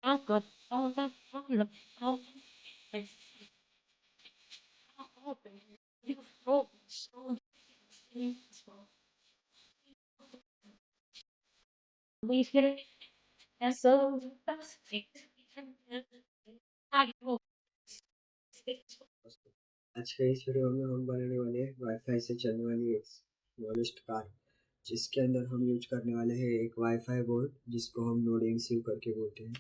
आज के इस वीडियो में हम बनाने वाले हैं वाईफाई से चलने वाली एक स्मॉलेस्ट कार, जिसके अंदर हम यूज करने वाले हैं एक वाईफाई बोर्ड जिसको हम नोड एमसीयू करके बोलते हैं।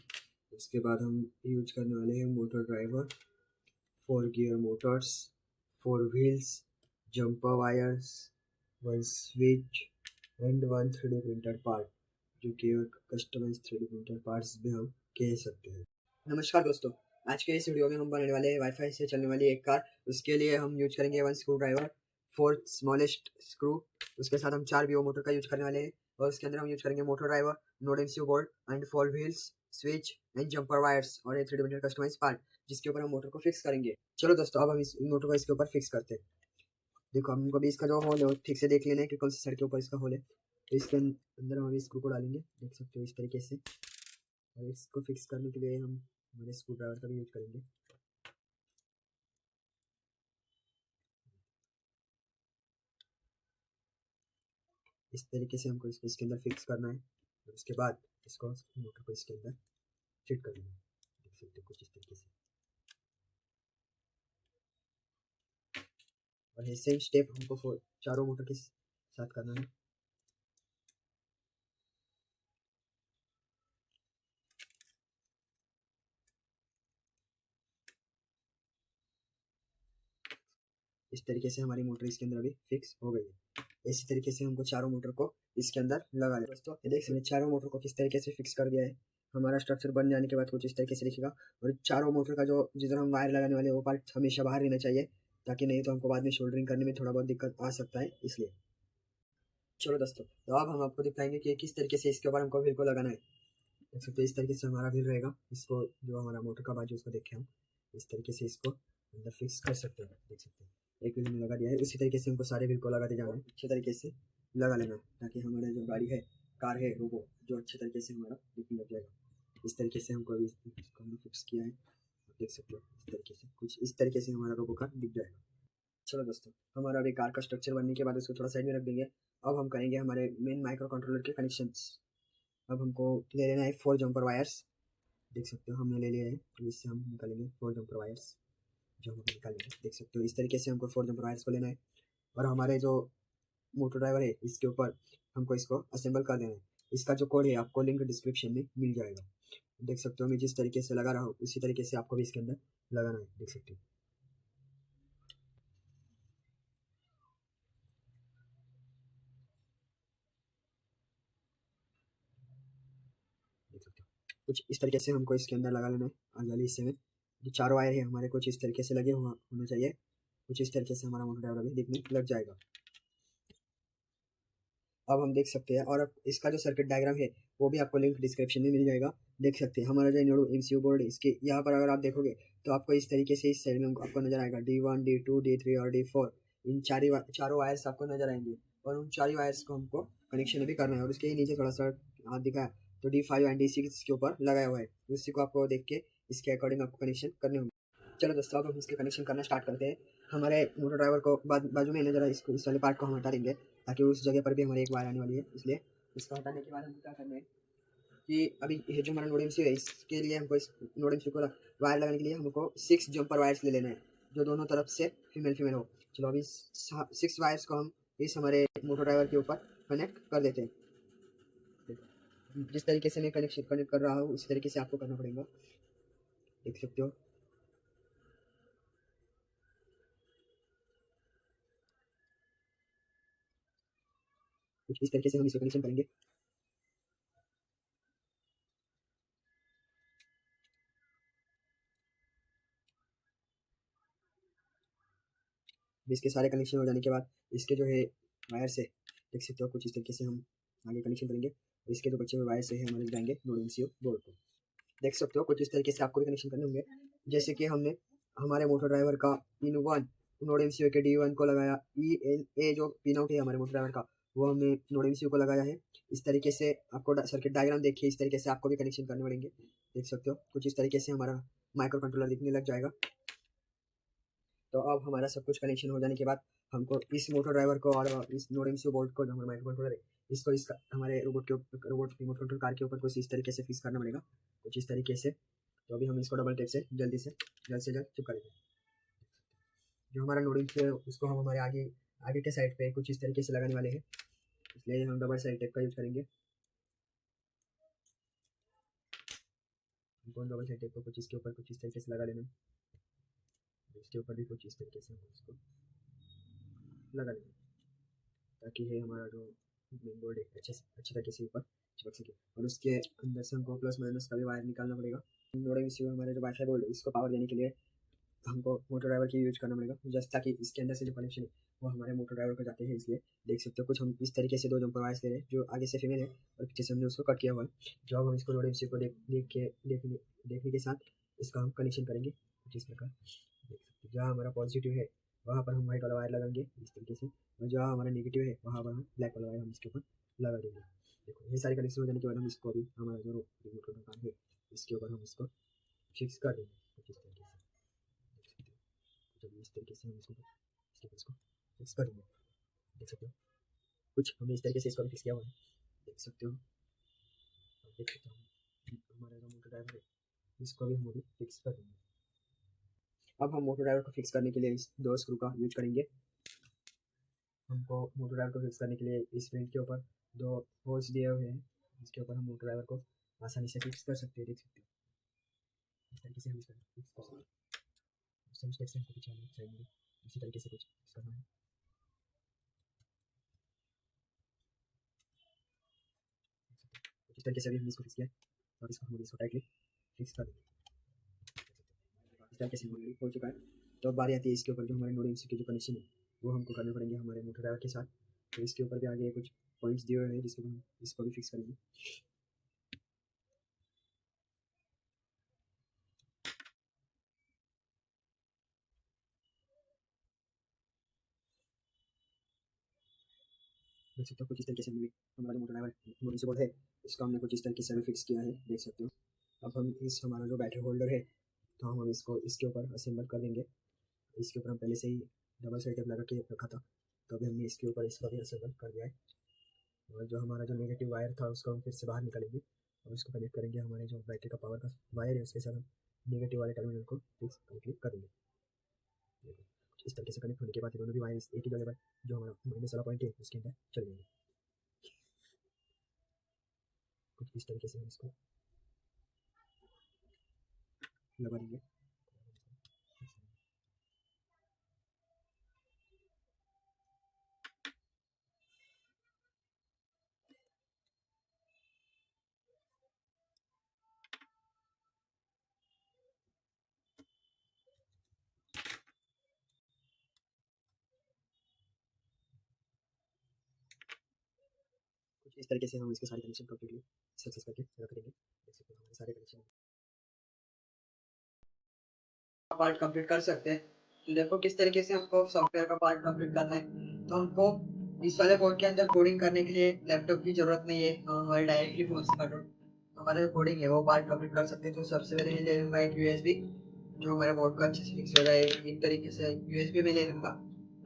उसके बाद हम यूज करने वाले हैं motor driver, 4 gear Motors, 4 wheels, jumper wires, 1 switch and 1 3D printer part, जो कि एक कस्टमाइज 3D प्रिंटर पार्ट्स भी हम कह सकते हैं। नमस्कार दोस्तों, आज के इस वीडियो में हम बनाने वाले हैं वाईफाई से चलने वाली एक कार। उसके लिए हम यूज करेंगे 1 स्क्रू ड्राइवर, 4 स्मॉलेस्ट स्क्रू। उसके साथ हम 4 वीओ मोटर का यूज करने वाले हैं और उसके अंदर हम यूज करेंगे motor driver, node MCU board and 4 wheels, switch and jumper wires और एक 3D प्रिंटर कस्टमाइज पार्ट, जिसके ऊपर हम मोटर को फिक्स करेंगे। चलो दोस्तों, अब हम इस मोटर को इसके ऊपर फिक्स करते हैं। देखो, हमको भी इसका जो होल है ठीक से देख लेना है कि कौन सी साइड के ऊपर इसका होल है। तो इसके अंदर हम स्क्रू को डालेंगे, देख सकते हो इस तरीके से। और इसको फिक्स करने के लिए हम हमारे स्क्रू ड्राइवर का भी यूज करेंगे। इस तरीके से हमको इसको इसके अंदर फिक्स करना है और उसके बाद इसको मोटर को इसके अंदर फिट कर देना है। देख सकते हो कुछ इस तरीके से। और ये सेम स्टेप हमको चारों मोटर के साथ करना है। इस तरीके से हमारी मोटर इसके अंदर अभी फिक्स हो गई है। इसी तरीके से हमको चारों मोटर को इसके अंदर लगा ले। दोस्तों ये देख सकते चारों मोटर को किस तरीके से फिक्स कर दिया है। हमारा स्ट्रक्चर बन जाने के बाद कुछ इस तरीके से दिखेगा। और चारों मोटर का जो जिधर हम वायर लगाने वाले वो पार्ट हमेशा बाहर रहना चाहिए, ताकि नहीं तो हमको बाद में शोल्डरिंग करने में थोड़ा बहुत दिक्कत आ सकता है, इसलिए। चलो दोस्तों, तो अब हम आपको दिखाएंगे कि किस तरीके से इसके ऊपर हमको व्हील को लगाना है। देख सकते हैं इस तरीके से हमारा व्हील रहेगा। इसको जो हमारा मोटर का बाजू उसको देखे हम इस तरीके से इसको अंदर फिक्स कर सकते हैं। देख सकते हैं एक व्हील में लगा दिया है। उसी तरीके से हमको सारे व्हील को लगाते जाना है, अच्छे तरीके से लगा लेना है, ताकि हमारा जो गाड़ी है, कार है, रोबो जो अच्छे तरीके से हमारा दिखने लग जाएगा। इस तरीके से हमको अभी हमने फिक्स किया है। देख सकते हो इस तरीके से, कुछ इस तरीके से हमारा रोबो कार दिख जाएगा। चलो दोस्तों, हमारा अभी कार का स्ट्रक्चर बनने के बाद उसको थोड़ा साइड में रख देंगे। अब हम करेंगे हमारे मेन माइक्रो कंट्रोलर के कनेक्शंस। अब हमको ले लेना है 4 जंपर वायर्स। देख सकते हो हमने ले लिया है। तो इससे हम निकालेंगे 4 जंपर वायर्स, जो हम निकालेंगे। देख सकते हो इस तरीके से हमको 4 जंपर वायर्स को लेना है। और हमारे जो मोटर ड्राइवर है इसके ऊपर हमको इसको असेंबल कर देना है। इसका जो कोड है आपको लिंक डिस्क्रिप्शन में मिल जाएगा। देख सकते हो मैं जिस तरीके से लगा रहा हूँ उसी तरीके से आपको भी इसके अंदर लगाना है। देख सकते हो देख सकते हो कुछ इस तरीके से हमको इसके अंदर लगा लेना है। आगे वाले हिस्से में जो 4 वायर है हमारे कुछ इस तरीके से लगे होना चाहिए। कुछ इस तरीके से हमारा मोटर ड्राइवर भी दिखने लग जाएगा। अब हम देख सकते हैं, और अब इसका जो सर्किट डायग्राम है वो भी आपको लिंक डिस्क्रिप्शन में मिल जाएगा। देख सकते हैं हमारा जो इनोडो एमसीयू बोर्ड है, इसके यहाँ पर अगर आप देखोगे तो आपको इस तरीके से इस साइड में आपको नजर आएगा D1 D2 D3 और D4। इन चारों वायर्स आपको नजर आएंगे और उन चारों वायर्स को हमको कनेक्शन भी करना है। और उसके ही नीचे थोड़ा सा हाथ दिखा है तो D5 एंड D6 के ऊपर लगाया हुआ है। उसी को आपको देख के इसके अकॉर्डिंग आपको कनेक्शन करने होंगे। चलो दोस्तों, अब हम इसके कनेक्शन करना स्टार्ट करते हैं। हमारे मोटर ड्राइवर को बाजू में नजर इसको इस वाले पार्ट को हम हटा देंगे, ताकि उस जगह पर भी हमारी एक वायर आने वाली है। इसलिए इसको हटाने के बाद हम क्या करना है कि अभी ये जो हमारा नोड एमसीयू है इसके लिए हमको इस नोड एमसीयू को वायर लगाने के लिए हमको 6 जंपर वायर्स ले लेना है, जो दोनों तरफ से फीमेल फीमेल हो। चलो अभी 6 वायर्स को हम इस हमारे मोटर ड्राइवर के ऊपर कनेक्ट कर देते हैं। जिस तरीके से मैं कनेक्शन कनेक्ट कर रहा हूँ उसी तरीके से आपको करना पड़ेगा। देख सकते हो कुछ इस तरीके से हम इसको कनेक्शन करेंगे। इसके सारे कनेक्शन हो जाने के बाद इसके जो है वायर से देख सकते हो कुछ इस तरीके से हम आगे कनेक्शन करेंगे। इसके जो बचे हुए वायर से हमारे जाएंगे नोड एमसीयू बोर्ड को। देख सकते हो कुछ इस तरीके से आपको भी कनेक्शन करने होंगे। जैसे कि हमने हमारे मोटर ड्राइवर का पिन 1 नोड एमसीयू के D1 को लगाया। E N A जो पिन आउट है हमारे मोटर ड्राइवर का वो हमने नोड एमसीयू को लगाया है। इस तरीके से आपको सर्किट डायग्राम देखिए, इस तरीके से आपको भी कनेक्शन करने पड़ेंगे। देख सकते हो कुछ इस तरीके से हमारा माइक्रो कंट्रोलर दिखने लग जाएगा। तो अब हमारा सब कुछ कनेक्शन हो जाने के बाद हमको इस मोटर ड्राइवर को और इस नोड एमसीयू बोर्ड को, जो हमारा माइक्रो कंट्रोलर है, इसको इसका हमारे रोबोट के ऊपर, रोबोट रिमोट कंट्रोल कार के ऊपर कुछ इस तरीके से फिक्स करना पड़ेगा, कुछ इस तरीके से। तो अभी हम इसको डबल टेप से जल्द से जल्द चिपका देंगे। जो हमारा नोड एमसीयू है उसको हम हमारे आगे आगे के साइड पे कुछ इस तरीके से लगाने वाले हैं, इसलिए हम डबल साइड टेप का यूज करेंगे। हमको डबल साइड टेप को कुछ इसके ऊपर कुछ इस तरीके से लगा लेना है, इसके ऊपर भी कुछ इस तरीके से हम इसको लगा लेंगे, ताकि ये हमारा जो मेन बोर्ड है अच्छी तरीके से ऊपर चिपक सके। और उसके अंदर से हमको प्लस माइनस का भी वायर निकालना पड़ेगा। नोड एमसीयू हमारे जो वाईफाई बोर्ड है इसको पावर देने के लिए हमको मोटर ड्राइवर की यूज करना पड़ेगा, जस्ट ताकि इसके अंदर से जो कनेक्शन है वो हमारे मोटर ड्राइवर को जाते हैं। इसलिए देख सकते हो कुछ हम इस तरीके से दो जंपर वायर्स ले रहे हैं, जो आगे से फीमेल है और पीछे से हमने उसको कट किया हुआ है। जो अब हम इसको नोड एमसीयू को देखने के साथ इसका हम कनेक्शन करेंगे कुछ इस प्रकार। देख सकते हो जहाँ हमारा पॉजिटिव है वहाँ पर हम वाइट वाला वायर लगाएंगे इस तरीके से, और जहाँ हमारा नेगेटिव है वहाँ पर हम ब्लैक वाला वायर हम इसके ऊपर लगा देंगे। देखो ये सारी कनेक्शन हो जाने के बाद हम इसको अभी हमारा जो रिमोट कंट्रोल कार है इसके ऊपर हम इसको फिक्स कर देंगे कुछ इस तरीके से। जब इस तरीके से हम इसको फिक्स कर देंगे, देख सकते हो कुछ हमने इस तरीके से इसको फिक्स किया हुआ है, देख सकते हो। देख सकते हो हमारा जो मोटर ड्राइवर है इसको भी हम अभी फिक्स कर देंगे। अब हम मोटर ड्राइवर को फिक्स करने के लिए इस दो स्क्रू का यूज करेंगे। हमको मोटर ड्राइवर को फिक्स करने के लिए इस पेंट के ऊपर दो होल्स दिए हुए हैं, इसके ऊपर हम मोटर ड्राइवर को आसानी से फिक्स कर सकते हैं। देख सकते हो इस तरीके से हम इसको फिक्स कर सकते हैं। सेम स्टेप से हमको पीछे वाली साइड में इसी तरीके से कुछ फिक्स करना है। इस तरीके से भी हमने इसको फिक्स किया और इसको हम इसको टाइटली फिक्स कर देंगे। इस तरीके से हमारी हो चुका है। तो अब बारी आती है इसके ऊपर जो हमारे नोड एमसीयू के जो कनेक्शन है वो हमको करने पड़ेंगे हमारे मोटर ड्राइवर के साथ। तो इसके ऊपर भी आगे कुछ पॉइंट्स दिए हुए हैं जिसको हम इसको भी फिक्स करेंगे। देख सकते हो कुछ इस तरीके से हमने हमारा जो motor driver node MCU board है इसको हमने कुछ इस तरीके से फिक्स किया है, देख सकते हो। अब हम इस हमारा जो बैटरी होल्डर है तो हम इसको इसके ऊपर असेंबल कर देंगे। इसके ऊपर हम पहले से ही डबल साइड टेप लगा के रखा था, तो अभी हमने इसके ऊपर इसका भी असेंबल कर दिया है। और जो हमारा जो नेगेटिव वायर था उसको हम फिर से बाहर निकालेंगे और उसको कनेक्ट करेंगे हमारे जो बैटरी का पावर का वायर है उसके साथ हम नेगेटिव वाले टर्मिनल को फिक्स कंप्लीट करेंगे। इस तरीके से कनेक्ट होने के बाद दोनों भी वायर एक ही जगह पर जो हमारा माइनस वाला पॉइंट है उसके अंदर चल जाएंगे। कुछ इस तरीके से हम इसको लगा देंगे। कुछ इस तरीके से हम इसके सारे कनेक्शन कंप्लीटली सक्सेस करके रख देंगे। देख सकते हो हमारे सारे कनेक्शन पार्ट कंप्लीट कर सकते हैं। तो देखो किस तरीके से हमको सॉफ्टवेयर का पार्ट कंप्लीट करना है। तो हमको इस वाले कोड के अंदर कोडिंग करने के लिए लैपटॉप की जरूरत नहीं है, हम हमारे डायरेक्टली फोन से कंट्रोल हमारे कोडिंग है वो पार्ट कंप्लीट कर सकते हैं। तो सबसे पहले ले लूंगा एक यूएसबी जो हमारे बोर्ड का अच्छे से फिक्स हो जाए। एक तरीके से यूएसबी में ले लूंगा,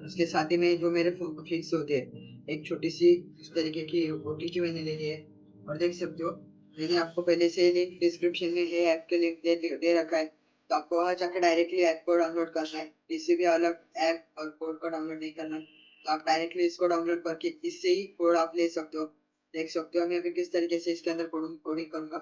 उसके साथ ही में जो मेरे फोन को फिक्स होती है एक छोटी सी इस तरीके की ओटीजी मैंने ले ली है। और देख सकते हो मैंने आपको पहले से लिंक डिस्क्रिप्शन में है, ऐप के लिंक दे रखा है, तो आपको वहाँ जाकर डायरेक्टली ऐप को डाउनलोड करना है। किसी भी अलग ऐप और कोड को डाउनलोड नहीं करना, तो आप डायरेक्टली इसको डाउनलोड करके इससे ही कोड आप ले सकते हो। देख सकते हो मैं अभी किस तरीके से इसके अंदर कोडिंग करूंगा।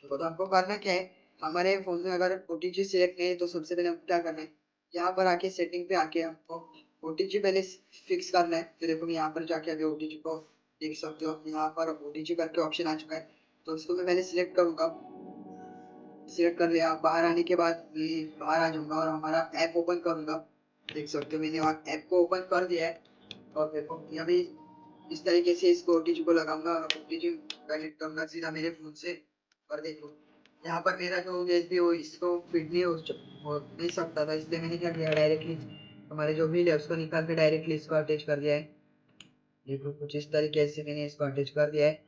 तो आपको करना क्या है, हमारे फोन में अगर ओटीजी सिलेक्ट नहीं है तो सबसे पहले हमको क्या करना है, यहाँ पर आके सेटिंग पे आके हमको ओटीजी पहले फिक्स करना है। तो देखो मैं यहाँ पर जाके अभी ओटीजी को देख सकते हो, यहाँ पर ओटीजी करके ऑप्शन आ चुका है, तो उसको मैं पहले सिलेक्ट करूंगा। सिलेक्ट कर लिया, बाहर आने के बाद मैं बाहर आ जाऊंगा और हमारा ऐप ओपन करूंगा। देख सकते हो मैंने वहाँ ऐप को ओपन कर दिया है। और देखो यहाँ भी इस तरीके से इसको ओटीजी को लगाऊंगा और ओटीजी कनेक्ट करूंगा सीधा मेरे फोन से। और देखो यहाँ पर मेरा जो यूएसबी हो इसको फिट नहीं हो नहीं सकता था, इसलिए मैंने क्या किया डायरेक्टली हमारे जो व्हील है उसको निकाल के डायरेक्टली इसको अटैच कर दिया है। देखो कुछ इस तरीके से मैंने इसको अटैच कर दिया है।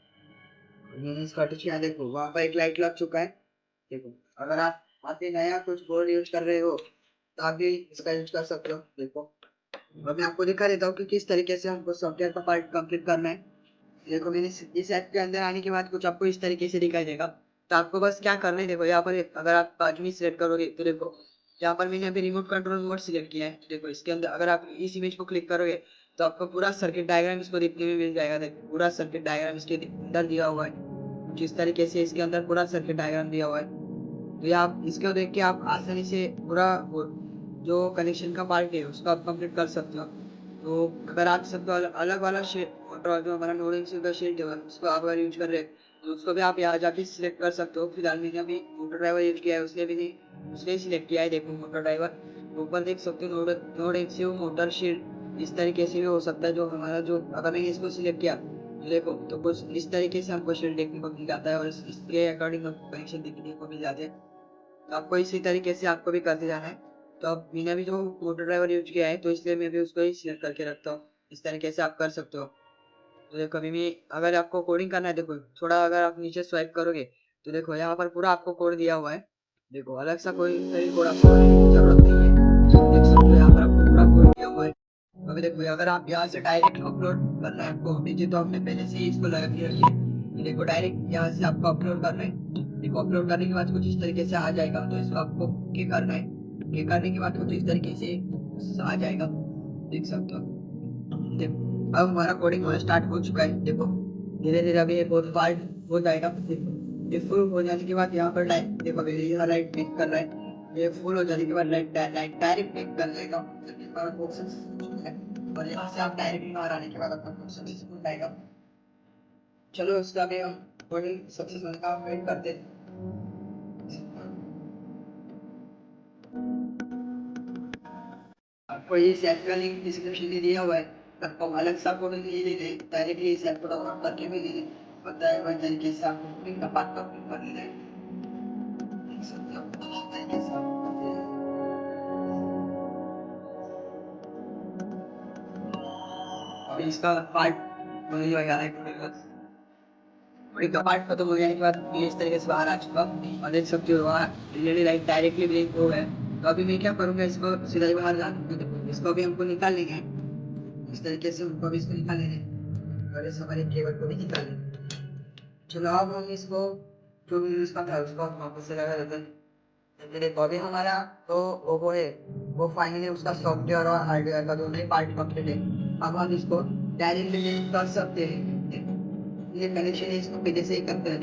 मैंने इसको अटैच किया, देखो वहाँ पर एक लाइट लग चुका है। देखो अगर आप अभी नया कुछ बोर्ड यूज कर रहे हो तो आप भी इसका यूज कर सकते हो। देखो अब मैं आपको दिखा देता हूँ कि किस तरीके से हमको सॉफ्टवेयर का पार्ट कंप्लीट करना है। देखो मैंने इस ऐप के अंदर आने के बाद कुछ आपको इस तरीके से दिखाई देगा। तो आपको बस क्या करना है, देखो यहाँ पर अगर आप बाजू में सिलेक्ट करोगे तो देखो यहाँ पर मैंने अभी रिमोट कंट्रोल मोड सिलेक्ट किया है। देखो इसके अंदर अगर आप इस इमेज को क्लिक करोगे तो आपको पूरा सर्किट डायग्राम इसको देखने में मिल जाएगा। देखो पूरा सर्किट डायग्राम इसके अंदर दिया हुआ है। जिस तरीके से इसके अंदर पूरा सर्किट डायग्राम दिया हुआ है, तो ये आप इसको देख के आप आसानी से पूरा जो कनेक्शन का पार्ट है उसको आप कंप्लीट कर सकते हो। तो अगर आप सब अलग वाला शेड जो हमारा नोडिंग का शेड है उसको आप अगर यूज कर रहे हैं तो उसको भी आप यहाँ जाके सिलेक्ट कर सकते हो। फिलहाल मैंने अभी मोटर ड्राइवर यूज किया है, उसने सिलेक्ट किया है। देखो मोटर ड्राइवर ऊपर देख सकते हो, नोड एमसीयू मोटर शेड इस तरीके से भी हो सकता है। जो हमारा जो अगर मैंने इसको सिलेक्ट किया देखो तो कुछ इस तरीके से हमको शेड देखने को मिल जाता है और इसके अकॉर्डिंग हमको कनेक्शन देखने को मिल जाते हैं। तो आपको इसी तरीके से आपको भी करते जाना है। तो अब मैंने अभी जो मोटर ड्राइवर यूज किया है तो इसलिए मैं भी उसको ही सिलेक्ट करके रखता हूँ। इस तरीके से आप कर सकते हो। तो देखो अभी मैं अगर आपको कोडिंग करना है, देखो थोड़ा अगर आप नीचे स्वाइप करोगे तो देखो यहाँ पर पूरा आपको कोड दिया हुआ है। देखो अलग सा कोई कोड आपको जरूरत नहीं है। देख सकते हो यहाँ पर आपको पूरा कोड दिया हुआ है। अभी देखो अगर आप यहाँ से डायरेक्ट अपलोड करना है आपको नीचे, तो आपने पहले से ही इसको लगा के रखी है। देखो डायरेक्ट यहाँ से आपको अपलोड करना है। देखो अपलोड करने के बाद कुछ इस तरीके से आ जाएगा। तो इसको आपको क्या करना है, क्या करने के बाद कुछ इस तरीके से आ जाएगा। देख सकते हो। देखो अब हमारा कोडिंग होना स्टार्ट हो चुका है। देखो धीरे धीरे अभी ये बहुत पार्ट हो जाएगा। देखो ये फुल हो जाने के बाद यहाँ पर लाइट, देखो अभी ये लाइट क्लिक कर रहा है। ये फुल हो जाने के बाद लाइट लाइट डायरेक्ट क्लिक कर देगा। और यहाँ से आप डायरेक्ट बाहर आने के बाद आपका कोड सक्सेसफुल आएगा। चलो उसका भी हम कोडिंग सक्सेसफुल का वेट करते हैं। आपको ये ऐप का लिंक डिस्क्रिप्शन में दिया हुआ है। आपको अलग सा कोड नहीं लेने, डायरेक्टली इस ऐप को डाउनलोड करके भी लेने बताया हुआ तरीके से आपको कोडिंग का पार्ट कंप्लीट कर लेना है। देख सकते हो इस तरीके से आप करते हैं। और इसका पार्ट वही हो गया है। कोडिंग का पार्ट खत्म हो जाने के बाद ये इस तरीके से बाहर आ चुका और देख सकते हो वहाँ एलईडी लाइट डायरेक्टली ब्लिंक हो गया। तो अभी मैं क्या करूँगा, इसको सीधा ही बाहर जाना, इसको भी हमको निकाल लेंगे। इस तरीके से उनको भी इसको निकाल लेंगे और इस हमारे केबल को भी निकाल लेंगे। चलो अब हम इसको जो भी इसका था उसको हम वापस से लगा देते हैं। देखो अभी हमारा तो वो है वो फाइनली उसका सॉफ्टवेयर और हार्डवेयर का दोनों ही पार्ट कंप्लीट है। अब हम इसको डायरेक्टली लिंक कर सकते हैं। ये कनेक्शन है, इसको पहले से ही करते हैं।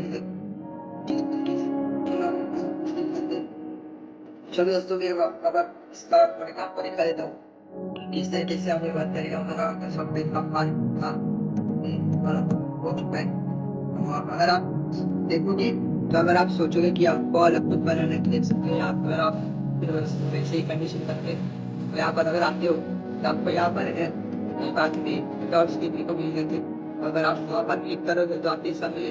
चलो दोस्तों मैं अब इसका आपको दिखा देता हूँ किस तरीके से हमें बात करेगा हमारा सॉफ्टवेयर का पार्ट हो चुका है। अगर आप देखोगे तो अगर आप सोचोगे कि आपको अलग कुछ बनाना है तो देख सकते हो। यहाँ पर अगर आप वैसे ही कंडीशन करते तो यहाँ पर अगर आते हो तो आपको यहाँ पर है बात में डॉट्स देखने को मिल जाते। अगर आप वहाँ पर क्लिक करोगे तो आपके सामने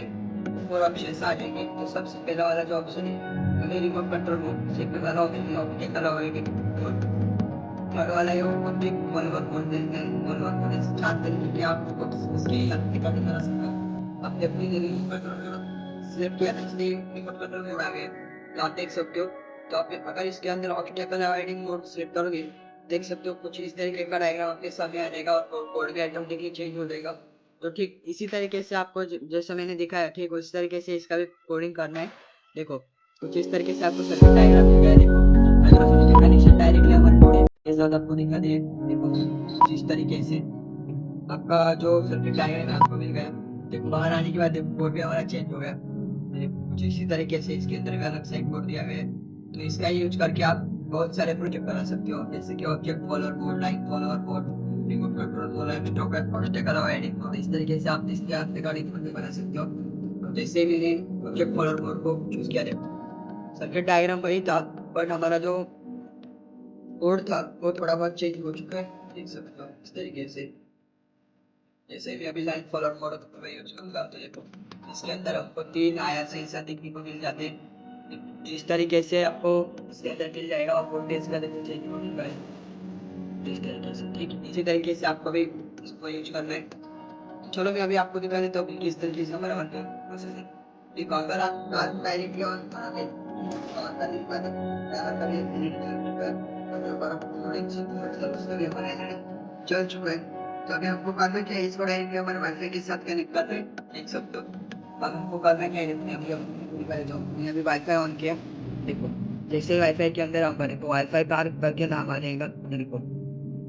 और ऑप्शन आ जाएंगे। तो सबसे पहला वाला जो ऑप्शन है हमें रिमोट कंट्रोल मोड सेकंड वाला ऑप्शन ऑप्शन करा होगा थर्ड वाला है वो pick one one one one one one चाहते हैं कि आप इसके एप्लीकेशन करा सकते हैं। आप अपनी रिमोट कंट्रोल सिलेक्ट किया इसलिए रिमोट कंट्रोल मोड आ गया। तो आप देख सकते हो। तो आप अगर इसके अंदर ऑप्टिकल राइडिंग मोड सिलेक्ट करोगे देख सकते हो कुछ इस तरीके का डायग्राम आपके सामने आ जाएगा और कोड भी ऑटोमेटिकली चेंज हो जाएगा। तो ठीक इसी तरीके से आपको जैसा मैंने दिखाया ठीक उस तरीके से इसका भी कोडिंग करना है। देखो कुछ इस तरीके से आपको सर्किट डायग्राम मिल गया। देखो अगर उसमें कनेक्शन डायरेक्टली हमारे कोड के साथ आपको दिखा दे। देखो जिस तरीके से आपका जो सर्किट डायग्राम है आपको मिल गया। देखो बाहर आने के बाद देखो कोड भी हमारा चेंज हो गया। कुछ इसी तरीके से इसके अंदर अलग से कोड दिया गया है। तो इसका यूज करके आप बहुत सारे प्रोजेक्ट बना सकते हो जैसे कि object follower board, line follower board, remote control board, object edit board, इस तरीके से आप इसके हाथ रिगार्डिंग बना सकते हो। तो जैसे मैंने ऑब्जेक्ट फॉलोअर बोर्ड को चूज किया सर्किट डायग्राम वही था बट हमारा जो कोड था वो थोड़ा बहुत चेंज हो चुका है। देख सकते हो इस तरीके से जैसे भी अभी लाइन फॉलोअर मोड तो मैं यूज करूंगा। तो देखो इसके अंदर आपको तीन आया से ऐसा देखने को मिल जाते हैं। इस तरीके से आपको इसके अंदर मिल जाएगा और वोल्टेज का चेंज होगा इस तरीके से। ठीक इसी तरीके से आपको भी इसको यूज करना है। चलो मैं अभी आपको दिखा देता हूँ किस तरीके से हमारा वर्क प्रोसेस है। एक अगर आप डायरेक्टली ऑन करोगे ऑन करने के बाद क्या करें एडिट पर आपको मतलब उसका भी हमारा चल चुका है। तो अभी हमको करना क्या है, इसको डायरेक्टली हमारे वाईफाई के साथ कनेक्ट कर रहे हैं, देख सकते हो। अब हमको करना क्या है, अभी मैंने अभी वाईफाई ऑन किया, देखो जैसे वाईफाई के अंदर हम करें तो वाईफाई कार करके नाम आ जाएगा, देखो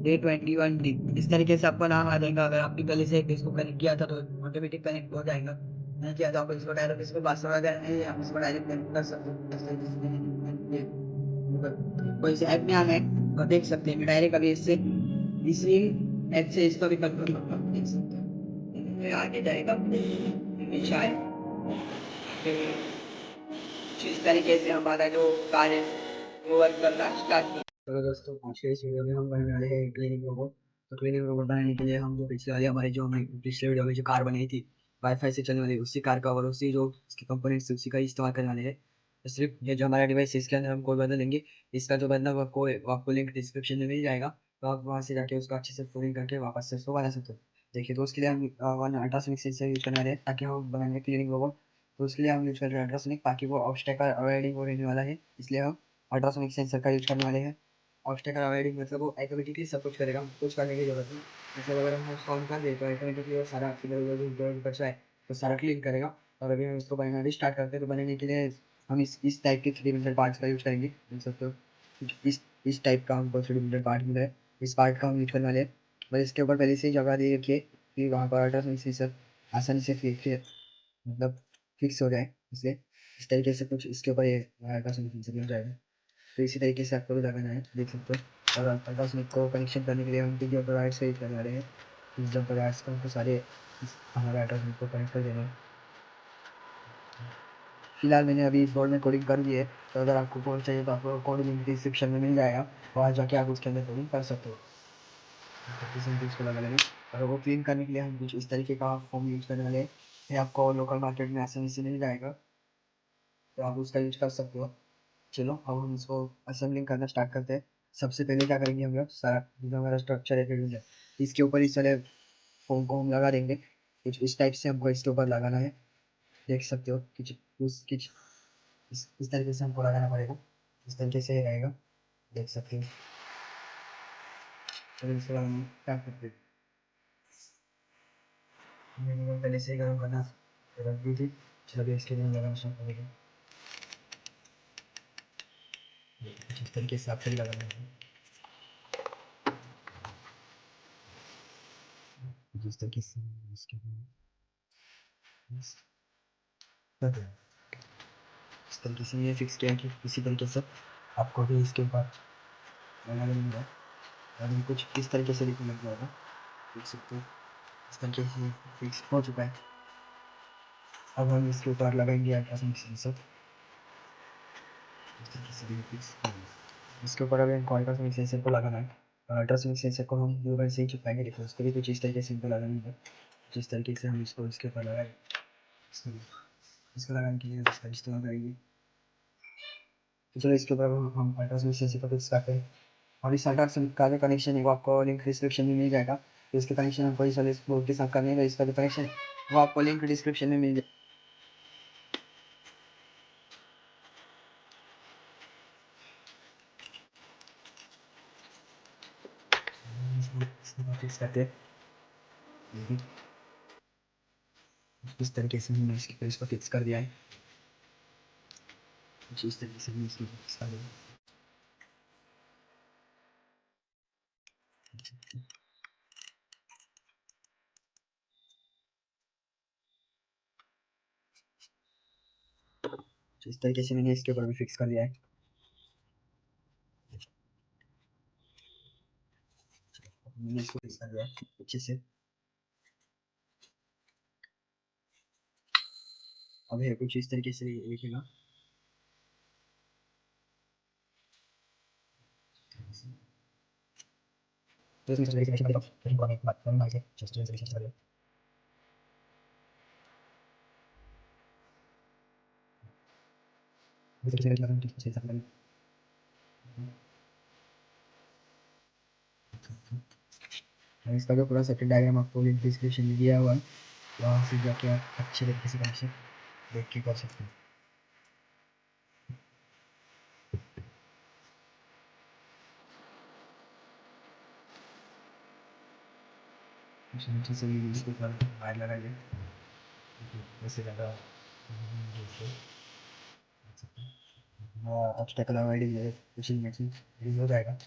A21D इस तरीके से आपको नाम आ जाएगा। अगर आपने पहले से इसको कनेक्ट किया था तो ऑटोमेटिक कनेक्ट हो जाएगा, नहीं किया तो आप इसको डायरेक्ट इसको पासवर्ड वगैरह नहीं, आप इसको डायरेक्ट कनेक्ट कर सकते हो। इस तरीके से मैंने कोई से ऐप में आना है और देख सकते हैं मैं डायरेक्ट अभी इससे इसी ऐप से इसको भी कंट्रोल करता हूँ, देख सकते हो। ये आगे जाएगा शायद इस तरीके से हमारा जो कार्य वो वर्क करना स्टार्ट किया। तो दोस्तों आज के इस वीडियो में हम बनाने वाले हैं क्लीनिंग रोबोट। तो क्लीनिंग रोबोट बनाने के लिए हम जो पिछले वाली हमारी जो हमने पिछले वीडियो में जो कार बनाई थी वाईफाई से चलने वाली, उसी कार का और उसी जो उसकी कंपोनेंट्स उसी का इस्तेमाल करने वाले हैं। तो सिर्फ ये जो हमारा डिवाइस है इसके अंदर हम कोड बदलेंगे, इसका जो बदला हुआ कोड आपको लिंक डिस्क्रिप्शन में मिल जाएगा, तो आप वहाँ से जाके उसको अच्छे से कोडिंग करके वापस से उसको बना सकते हो। देखिए तो उसके लिए हम वन अल्ट्रासोनिक सेंसर यूज करने वाले हैं ताकि हम बनाएंगे क्लीनिंग रोबोट। तो उसके लिए हम यूज कर रहे हैं अल्ट्रासोनिक, ताकि वो ऑब्स्टेकल अवॉइडिंग वो रहने वाला है, इसलिए हम अल्ट्रासोनिक सेंसर का यूज करने वाले हैं। ऑब्स्टेकल अवॉइडिंग मतलब वो ऑटोमेटिकली सब कुछ करेगा, कुछ करने की जरूरत नहीं। मतलब अगर हम उसको ऑन कर दें तो ऑटोमेटिकली वो सारा इधर उधर इधर बचा है तो सारा क्लीन करेगा। और अभी हम इसको बनाना स्टार्ट करते हैं, तो बनाने के लिए हम इस टाइप के 3D पार्ट्स का यूज करेंगे, देख सकते हो। इस टाइप का हमको 3D पार्ट मिला है, इस पार्ट का हम यूज करने वाले हैं। बस इसके ऊपर पहले से ही जगह दे रखी है कि वहाँ पर अल्ट्रासोनिक सेंसर आसानी से मतलब फिक्स हो जाए, इसलिए इस तरीके से कुछ इसके ऊपर ये अल्ट्रासोनिक सेंसर मिल जाएगा। तो इसी तरीके से आपको भी लगाना है, देख सकते हो। और अल्ट्रासोनिक को कनेक्शन करने के लिए हम वीडियो प्रोवाइड से ही करने रहे हैं, वीडियो प्रोवाइड्स को हमको सारे हमारे अल्ट्रासोनिक को कनेक्ट कर देना है। फिलहाल मैंने अभी इस बोर्ड में कोडिंग कर दी है, तो अगर आपको कोड चाहिए तो आपको कोड लिंक डिस्क्रिप्शन में मिल जाएगा, वहाँ जाके आप उसके अंदर कोडिंग कर सकते हो। इसको लगा लेंगे और वो क्लीन करने के लिए हम कुछ इस तरीके का फॉर्म यूज करने वाले हैं। ये आपको लोकल मार्केट में आसानी से मिल जाएगा, तो आप उसका यूज कर सकते हो। चलो अब हम इसको असेंबलिंग करना स्टार्ट करते हैं। सबसे पहले क्या करेंगे, हम लोग सारा जो हमारा स्ट्रक्चर है इसके ऊपर इस सारे फोम को हम लगा देंगे। कुछ इस टाइप से हमको इसके ऊपर लगाना है, देख सकते हो। कुछ इस तरीके से हमको लगाना पड़ेगा, इस तरीके से रहेगा, देख सकते हो। तो इसको हम क्या करते हैं, पहले से ही गर्म करना रख दी थी। चलो इसके लिए हम लगाना स्टार्ट करेंगे, इस तरीके से आपको लगाना है, जिस तरीके से इसके इस तरीके से ये फिक्स किया कि इसी तरीके से आपको भी इसके ऊपर लगाना मिलेगा। और ये कुछ इस तरीके से दिखने लग जाएगा, देख सकते हो। इस तरीके से फिक्स हो चुका है। अब हम इसके ऊपर लगाएंगे अल्ट्रासोनिक सेंसर, इस तरीके से भी फिक्स। इसके ऊपर अभी हमको अल्ट्रासोनिक सेंसर को लगाना है। अल्ट्रासोनिक सेंसर को हम मोबाइल से ही चिपकाएंगे, देखो उसके भी कुछ इस तरीके से इनको लगाना है। जिस तरीके से हम इसको इसके ऊपर लगाए, इसको लगाने के लिए इसका इस्तेमाल करेंगे। तो चलो इसके ऊपर हम अल्ट्रासोनिक सेंसर को फिक्स करते हैं। और इस अल्ट्रासोनिक का जो कनेक्शन है वो आपको लिंक डिस्क्रिप्शन में मिल जाएगा। तो इसके कनेक्शन हमको इस वाले बोर्ड के साथ करने का, इसका जो कनेक्शन वो आपको लिंक डिस्क्रिप्शन में मिल जाएगा। फिक्स करते हैं, इस तरीके से हमने इसको फिक्स कर दिया है, इस तरीके से हमने इसको फिक्स कर दिया है। तो इस तरीके से मैंने इसके ऊपर भी फिक्स कर दिया है। मैंने इसको फिक्स कर दिया है अच्छे से। अब है कुछ इस तरीके से दिखेगा। तो इसमें तरीके से बात करना है, जस्ट तरीके से चलिए। इस तरीके से लगन ठीक से सकते इसका जो पूरा सर्किट डायग्राम आपको लिंक डिस्क्रिप्शन में दिया हुआ है, वहाँ से जाके आप अच्छे तरीके से कनेक्शन देख के कर सकते हैं। नीचे से भी इसके ऊपर वायर लगाइए, वैसे ज़्यादा ऑब्स्टेकल अवॉइडिंग है, कुछ नहीं हो जाएगा।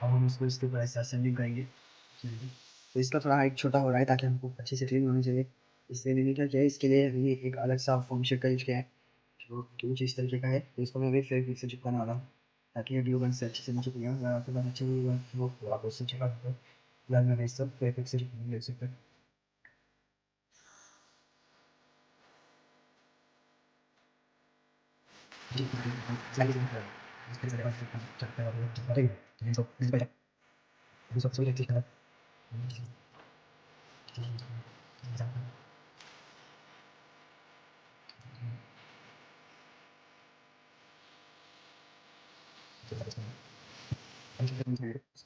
अब हम उसको इसके ऊपर ऐसे असेंबलिंग करेंगे। तो इसका थोड़ा हाइट छोटा हो रहा है ताकि हमको अच्छे से ट्रेन होनी चाहिए। इसलिए मैंने क्या किया, इसके लिए ये एक अलग सा फॉर्म शेप का यूज किया है जो कुछ इस तरीके का है। तो इसको मैं अभी फेविक्विक से चिपकाने वाला हूँ ताकि ये ग्लू गन से अच्छे से नहीं चिपकेगा। अगर आपके पास अच्छे ग्लू गन वो आप उससे चिपका सकते हो। फिलहाल मैं इस सब फेविक्विक से चिपकाने सकते हैं।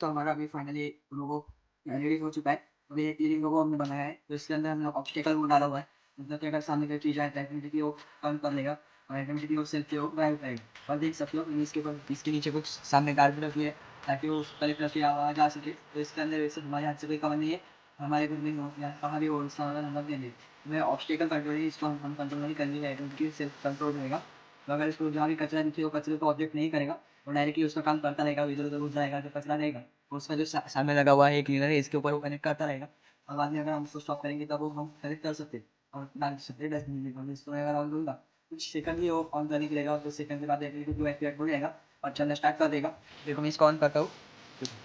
तो हमारा अभी फाइनली लोगो रेडी हो चुका है। अभी एक लीडिंग लोगो हमने बनाया है, तो इसके अंदर हमने ऑब्स्टेकल वो डाला हुआ है। मतलब कि अगर सामने कोई चीज़ आए तो ऑटोमेटिकली वो कम कर लेगा और ऑटोमेटिकली वो सेल्फ वो ड्राइव करेगा। और देख सकते हो इसके ऊपर इसके नीचे कुछ सामने गार्ड भी रखी है ताकि वो कलेक्ट करके आवाज़ आ सके। तो इसके अंदर वैसे हमारे हाथ से कोई कवर नहीं है, हमारे घर में कहाँ भी वो इसका नंबर दे दे। मैं ऑब्स्टेकल कंट्रोल है, इसको हम कंट्रोल नहीं करेंगे, ऑटोमेटिकली सेल्फ कंट्रोल रहेगा। तो अगर इसको जहाँ भी कचरा दिखे वो कचरे को ऑब्जेक्ट नहीं करेगा और डायरेक्टली उसका काम करता रहेगा। इधर उधर उठ जाएगा जो कचरा रहेगा, और उसका जो सामने लगा हुआ है क्लीनर है, इसके ऊपर वो कनेक्ट करता रहेगा। और बाद में अगर हम उसको स्टॉप करेंगे तब वो हम कनेक्ट कर सकते हैं और डाल सकते हैं डस्टबिन में। इसको मैं अगर ऑन करूँगा कुछ सेकंड ही वो ऑन करने के रहेगा और कुछ सेकंड के बाद देखिए ब्लू एक्टिवेट हो जाएगा और चलना स्टार्ट कर देगा। देखो मैं इसको ऑन करता हूँ,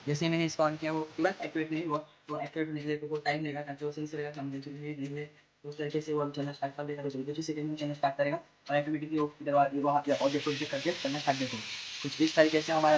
जैसे मैंने इसको ऑन किया वो तुरंत एक्टिवेट नहीं हुआ। तो एक्टिवेट होने के लिए तो टाइम लेगा ताकि वो सही से रहेगा समझे धीरे तो उस तरीके से वो चलना स्टार्ट कर देगा। तो कुछ सेकंड में चलना स्टार्ट करेगा और ऑटोमेटिकली वो वहाँ पे ऑडियो को करके चलना स्टार्ट देगा। कुछ इस तरीके से हमारा